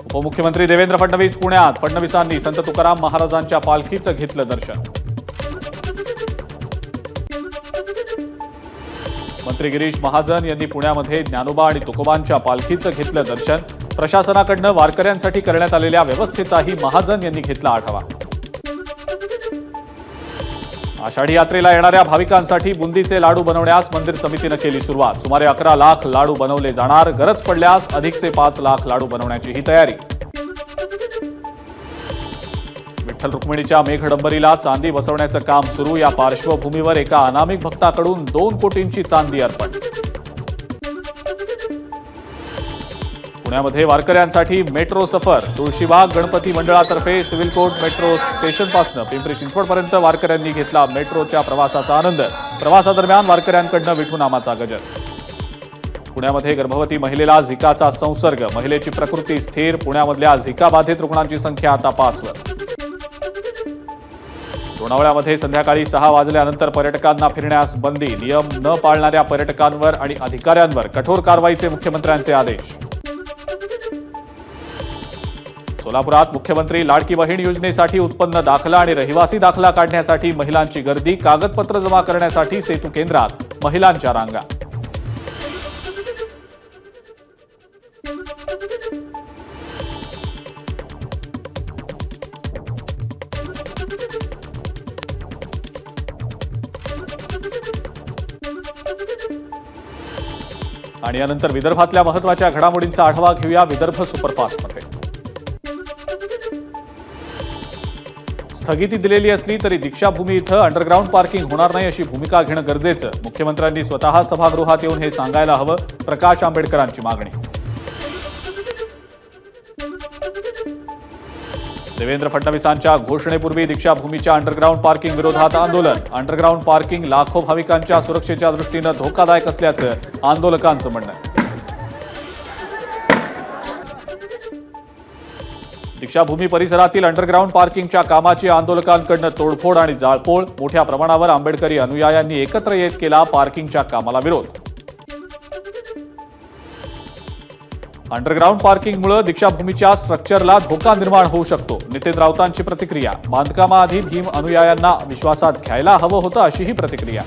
उपमुख्यमंत्री देवेंद्र फडणवीस पुण्यात. फडणवीसांनी संत तुकाराम महाराजांच्या पालखीचं घेतलं दर्शन. मंत्री गिरीश महाजन यांनी पुण्यामध्ये ज्ञानोबा आणि तुकोबांच्या पालखीचं घेतलं दर्शन. प्रशासनाकडून वारकऱ्यांसाठी करण्यात आलेल्या व्यवस्थेचाही महाजन यांनी घेतला आढावा. आषाढी यात्रेला येणाऱ्या भाविकांसाठी बुंदीचे लाडू बनवण्यास मंदिर समितीने केली सुरुवात. सुमारे 11 लाख लाडू बनवले जाणार. गरज पडल्यास अधिकचे 5 लाख लाडू बनवण्याची ही तयारी. विठ्ठल रुक्मिणीच्या मेघडंबरीला चांदी बसवण्याचं काम सुरू. या पार्श्वभूमीवर एका अनामिक भक्ताकडून 2 कोटींची चांदी अर्पण. पुण्यामध्ये वारकऱ्यांसाठी मेट्रो सफर. तुळशीबाग गणपती मंडळातर्फे सिव्हिल कोर्ट मेट्रो स्टेशनपासून पिंपरी चिंचवडपर्यंत वारकऱ्यांनी घेतला मेट्रोच्या प्रवासाचा आनंद. प्रवासादरम्यान वारकऱ्यांकडून विठूनामाचा गजर. पुण्यामध्ये गर्भवती महिलेला झिकाचा संसर्ग. महिलेची प्रकृती स्थिर. पुण्यामधल्या झिका बाधित रुग्णांची संख्या आता 5 वर. लोणावळ्यामध्ये संध्याकाळी 6 वाजल्यानंतर पर्यटकांना फिरण्यास बंदी. नियम न पाळणाऱ्या पर्यटकांवर आणि अधिकाऱ्यांवर कठोर कारवाईचे मुख्यमंत्र्यांचे आदेश. सोलापुरात मुख्यमंत्री लाडकी बहीण योजनेसाठी उत्पन्न दाखला आणि रहिवासी दाखला काढण्यासाठी महिलांची गर्दी. कागदपत्र जमा करण्यासाठी सेतू केंद्रात महिलांच्या रांगा. आणि यानंतर विदर्भातल्या महत्त्वाच्या घडामोडींचा आढावा घेऊया विदर्भ सुपरफास्टमध्ये. स्थगिती दिलेली असली तरी दीक्षाभूमी इथं अंडरग्राऊंड पार्किंग होणार नाही अशी भूमिका घेणं गरजेचं. मुख्यमंत्र्यांनी स्वतः सभागृहात येऊन हे सांगायला हवं. प्रकाश आंबेडकरांची मागणी. देवेंद्र फडणवीसांच्या घोषणेपूर्वी दीक्षाभूमीच्या अंडरग्राऊंड पार्किंग विरोधात आंदोलन. अंडरग्राऊंड पार्किंग लाखो भाविकांच्या सुरक्षेच्या दृष्टीनं धोकादायक असल्याचं आंदोलकांचं म्हणणं. दीक्षाभूमी परिसरातील अंडरग्राऊंड पार्किंगच्या कामाची आंदोलकांकडून तोडफोड आणि जाळपोळ. मोठ्या प्रमाणावर आंबेडकरी अनुयायांनी एकत्र येत केला पार्किंगच्या कामाला विरोध. अंडरग्राऊंड पार्किंगमुळे दीक्षाभूमीच्या स्ट्रक्चरला धोका निर्माण होऊ शकतो. नितीन राऊतांची प्रतिक्रिया. बांधकामाआधी भीम अनुयायांना विश्वासात घ्यायला हवं होतं अशीही प्रतिक्रिया.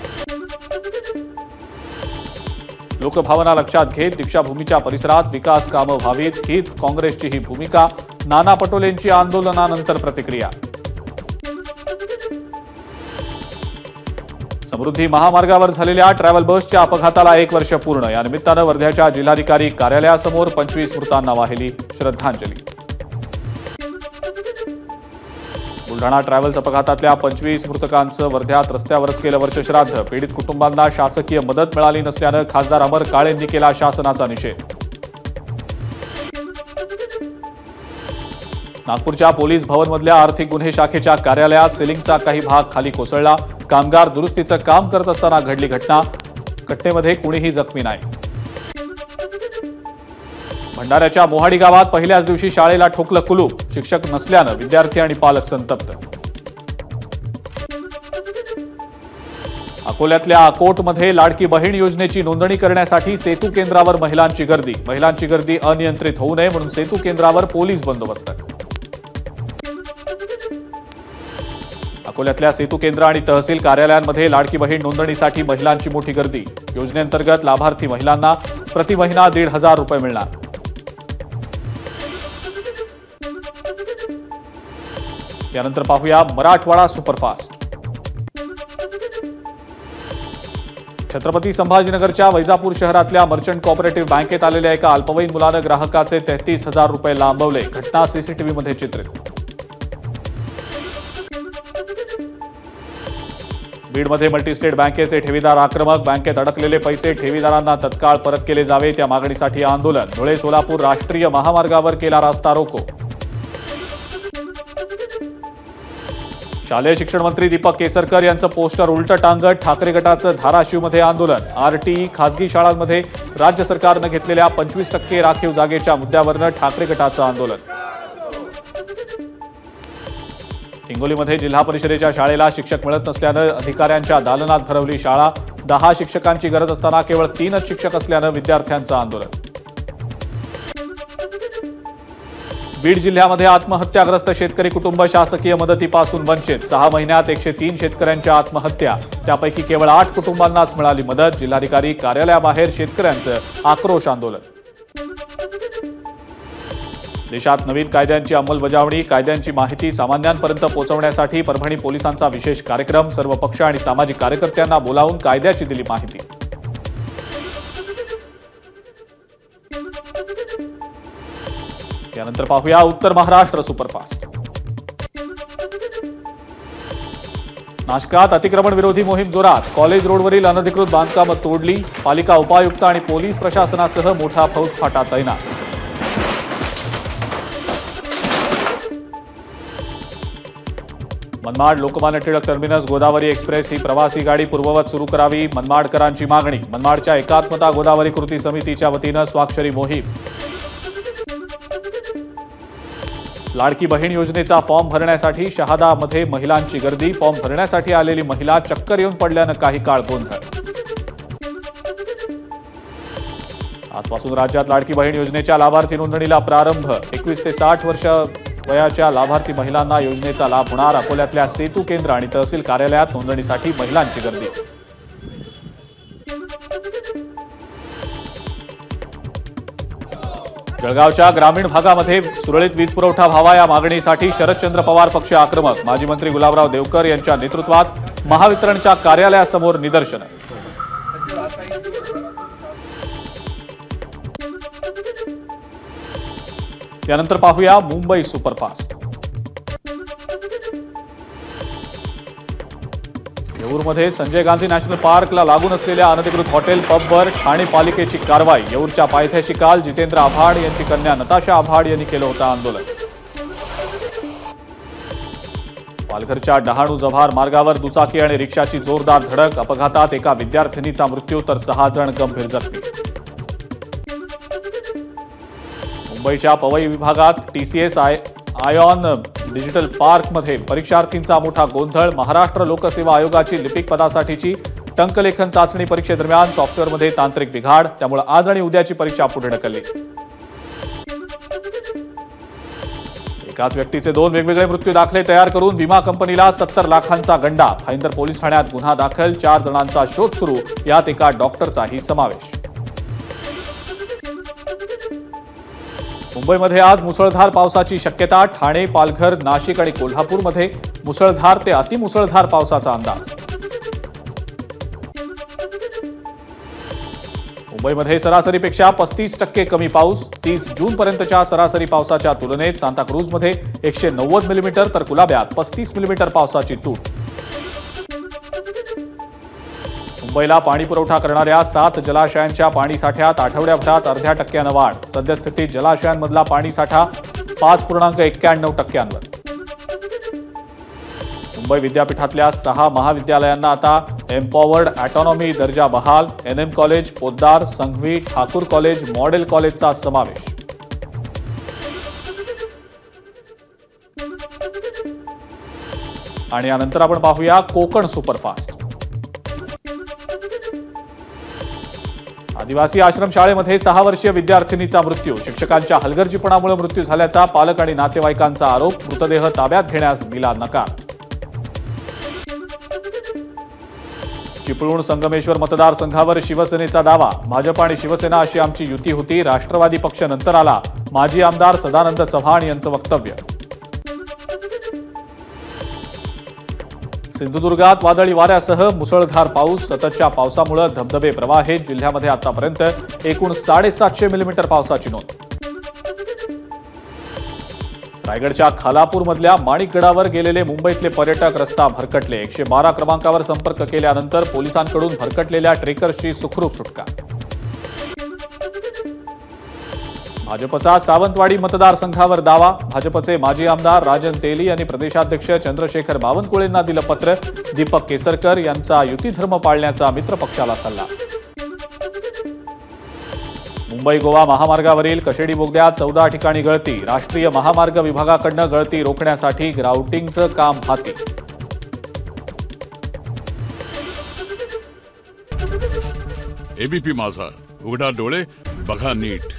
लोकभावना लक्षात घेत दीक्षाभूमीच्या परिसरात विकास कामं व्हावीत हीच काँग्रेसची ही भूमिका. नाना पटोलेंची आंदोलनानंतर प्रतिक्रिया. समृद्धी महामार्गावर झालेल्या ट्रॅव्हल बसच्या अपघाताला 1 वर्ष पूर्ण. या निमित्तानं वर्ध्याच्या जिल्हाधिकारी कार्यालयासमोर 25 मृतांना वाहिली श्रद्धांजली. बुलढाणा ट्रॅव्हल्स अपघातातल्या 25 मृतकांचं वर्ध्यात रस्त्यावरच केलं वर्षश्राद्ध. पीडित कुटुंबांना शासकीय मदत मिळाली नसल्यानं खासदार अमर काळेंनी केला शासनाचा निषेध. नागपूरच्या पोलीस भवनमधल्या आर्थिक गुन्हे शाखेच्या कार्यालयात सिलिंगचा काही भाग खाली कोसळला. कामगार दुरुस्तीचं काम करत असताना घडली घटना. घटनेमध्ये कुणीही जखमी नाही. भंडाऱ्याच्या मोहाडी गावात पहिल्याच दिवशी शाळेला ठोकलं कुलूप. शिक्षक नसल्यानं विद्यार्थी आणि पालक संतप्त. अकोल्यातल्या अकोटमध्ये लाडकी बहीण योजनेची नोंदणी करण्यासाठी सेतू केंद्रावर महिलांची गर्दी. महिलांची गर्दी अनियंत्रित होऊ नये म्हणून सेतू केंद्रावर पोलीस बंदोबस्त. अकोल्यातल्या सेतू केंद्र आणि तहसील कार्यालयांमध्ये लाडकी बहीण नोंदणीसाठी महिलांची मोठी गर्दी. योजनेअंतर्गत लाभार्थी महिलांना प्रति महिना 1,500 रुपये मिळणार. यानंतर पाहूया मराठवाडा सुपरफास्ट. छत्रपती संभाजीनगरच्या वैजापूर शहरातल्या मर्चंट कोऑपरेटिव्ह बँकेत आलेल्या एका अल्पवयीन मुलानं ग्राहकाचे 33,000 रुपये लांबवले. घटना सीसीटीव्हीमध्ये चित्रित. बीडमध्ये मल्टीस्टेट बँकेचे ठेवीदार आक्रमक. बँकेत अडकलेले पैसे ठेवीदारांना तत्काळ परत केले जावे त्या मागणीसाठी आंदोलन. धुळे सोलापूर राष्ट्रीय महामार्गावर केला रास्ता रोको. शालेय शिक्षण मंत्री दीपक केसरकर यांचं पोस्टर उलटं टांगत ठाकरे गटाचं धाराशिवमध्ये आंदोलन. आरटीई खासगी शाळांमध्ये राज्य सरकारनं घेतलेल्या 25% राखीव जागेच्या मुद्द्यावरनं ठाकरे गटाचं आंदोलन. हिंगोलीमध्ये जिल्हा परिषदेच्या शाळेला शिक्षक मिळत नसल्यानं अधिकाऱ्यांच्या दालनात भरवली शाळा. 10 शिक्षकांची गरज असताना केवळ 3च शिक्षक असल्यानं विद्यार्थ्यांचं आंदोलन. बीड जिल्ह्यामध्ये आत्महत्याग्रस्त शेतकरी कुटुंब शासकीय मदतीपासून वंचित। 6 महिन्यात 103 शेतकऱ्यांच्या आत्महत्या, त्यापैकी केवळ 8 कुटुंबांनाच मिळाली मदत। जिल्हाधिकारी कार्यालयाबाहेर शेतकऱ्यांचं आक्रोश आंदोलन। देशात नवीन कायद्यांची अंमलबजावणी, कायद्यांची माहिती सामान्यांपर्यंत पोहोचवण्यासाठी परभणी पोलिसांचा विशेष कार्यक्रम। सर्व पक्ष आणि सामाजिक कार्यकर्त्यांना बोलावून कायद्याची दिली माहिती। त्यानंतर पाहूया उत्तर महाराष्ट्र सुपरफास्ट। नाशकात अतिक्रमण विरोधी मोहीम जोरात। कॉलेज रोडवरील अनधिकृत बांधकामं तोडली। पालिका उपायुक्त आणि पोलीस प्रशासनासह मोठा फौजफाटा तैनात। मनमाड लोकमान्य टिळक टर्मिनस गोदावरी एक्सप्रेस ही प्रवासी गाडी पूर्ववत सुरू करावी, मनमाडकरांची मागणी। मनमाडच्या एकात्मता गोदावरी कृती समितीच्या वतीनं स्वाक्षरी मोहीम। लाडकी बहीण योजनेचा फॉर्म भरण्यासाठी शहादामध्ये महिलांची गर्दी। फॉर्म भरण्यासाठी आलेली महिला चक्कर येऊन पडल्यानं काही काळ गोंधळ। आजपासून राज्यात लाडकी बहीण योजनेच्या लाभार्थी नोंदणीला प्रारंभ। 21 ते 60 वर्ष वयाच्या लाभार्थी महिलांना योजनेचा लाभ होणार। अकोल्यातल्या सेतू केंद्र आणि तहसील कार्यालयात नोंदणीसाठी महिलांची गर्दी। जळगावच्या ग्रामीण भागामध्ये सुरळीत वीज पुरवठा व्हावा या मागणीसाठी शरदचंद्र पवार पक्ष आक्रमक। माजी मंत्री गुलाबराव देवकर यांच्या नेतृत्वात महावितरणच्या कार्यालयासमोर निदर्शनं। त्यानंतर पाहूया मुंबई सुपरफास्ट। येऊरमध्ये संजय गांधी नॅशनल पार्कला लागून असलेल्या अनधिकृत हॉटेल पबवर ठाणे पालिकेची कारवाई। येऊरच्या पायथ्याशी काल जितेंद्र आव्हाड यांची कन्या नताशा आव्हाड यांनी केलं होतं आंदोलन। पालघरच्या डहाणू जव्हार मार्गावर दुचाकी आणि रिक्षाची जोरदार धडक। अपघातात एका विद्यार्थिनीचा मृत्यू तर 6 जण गंभीर जखमी। मुंबईच्या पवई विभागात TCS आयॉन डिजिटल पार्कमध्ये परीक्षार्थींचा मोठा गोंधळ। महाराष्ट्र लोकसेवा आयोगाची लिपिक पदासाठीची टंकलेखन चाचणी परीक्षेदरम्यान सॉफ्टवेअरमध्ये तांत्रिक बिघाड, त्यामुळे आज आणि उद्याची परीक्षा पुढे ढकलली। एकाच व्यक्तीचे 2 वेगवेगळे मृत्यू दाखले तयार करून विमा कंपनीला 70 लाखांचा गंडा। भाईंदर पोलीस ठाण्यात गुन्हा दाखल। 4 जणांचा शोध सुरू, यात एका डॉक्टरचाही समावेश। मुंबईमध्ये आज मुसळधार पावसाची शक्यता। ठाणे, पालघर, नाशिक आणि कोल्हापूरमध्ये मुसळधार ते अतिमुसळधार पावसाचा अंदाज। मुंबईमध्ये सरासरीपेक्षा 35% कमी पाऊस। 30 जूनपर्यंतच्या सरासरी पावसाच्या तुलनेत सांताक्रूजमध्ये 190 मिलीमीटर तर कुलाब्यात 35 मिलीमीटर पावसाची तूट। मुंबईला पाणी पुरवठा करणाऱ्या 7 जलाशयांच्या पाणीसाठ्यात आठवड्याभरात अर्ध्या टक्क्यानं वाढ। सद्यस्थितीत जलाशयांमधला पाणीसाठा 5.91%वर। मुंबई विद्यापीठातल्या 6 महाविद्यालयांना आता एम्पॉवर्ड ऑटोनॉमी दर्जा बहाल। NM college, Poddar, Sanghvi, Thakur college, model कॉलेजचा समावेश। आणि यानंतर आपण पाहूया कोकण सुपरफास्ट। आदिवासी आश्रमशाळेमध्ये 6 वर्षीय विद्यार्थिनीचा मृत्यू। शिक्षकांच्या हलगर्जीपणामुळे मृत्यू झाल्याचा पालक आणि नातेवाईकांचा आरोप। मृतदेह ताब्यात घेण्यास दिला नकार। चिपळूण संगमेश्वर मतदारसंघावर शिवसेनेचा दावा। भाजप आणि शिवसेना अशी आमची युती होती, राष्ट्रवादी पक्ष नंतर आला। माजी आमदार सदानंद चव्हाण यांचं वक्तव्य। सिंधुदुर्गात वादळी वाऱ्यासह मुसळधार पाऊस। सततच्या पावसामुळे धबधबे प्रवाहित। जिल्ह्यामध्ये आतापर्यंत एकूण 750 मिलीमीटर पावसाची नोंद। रायगडच्या खालापूरमधल्या माणिकगडावर गेलेले मुंबईतले पर्यटक रस्ता भरकटले। 112 क्रमांकावर संपर्क केल्यानंतर पोलिसांकडून भरकटलेल्या ट्रेकर्सची सुखरूप सुटका। भाजपचा सावंतवाडी मतदारसंघावर दावा। भाजपचे माजी आमदार राजन तेली यांनी प्रदेशाध्यक्ष चंद्रशेखर बावनकुळेंना दिलं पत्र। दीपक केसरकर यांचा युतीधर्म पाळण्याचा मित्रपक्षाला सल्ला। मुंबई गोवा महामार्गावरील कशेडी बोगद्यात 14 ठिकाणी गळती। राष्ट्रीय महामार्ग विभागाकडून गळती रोखण्यासाठी ग्राउटिंगचं काम हाती। एबीपी माझा, उघडा डोळे बघा नीट।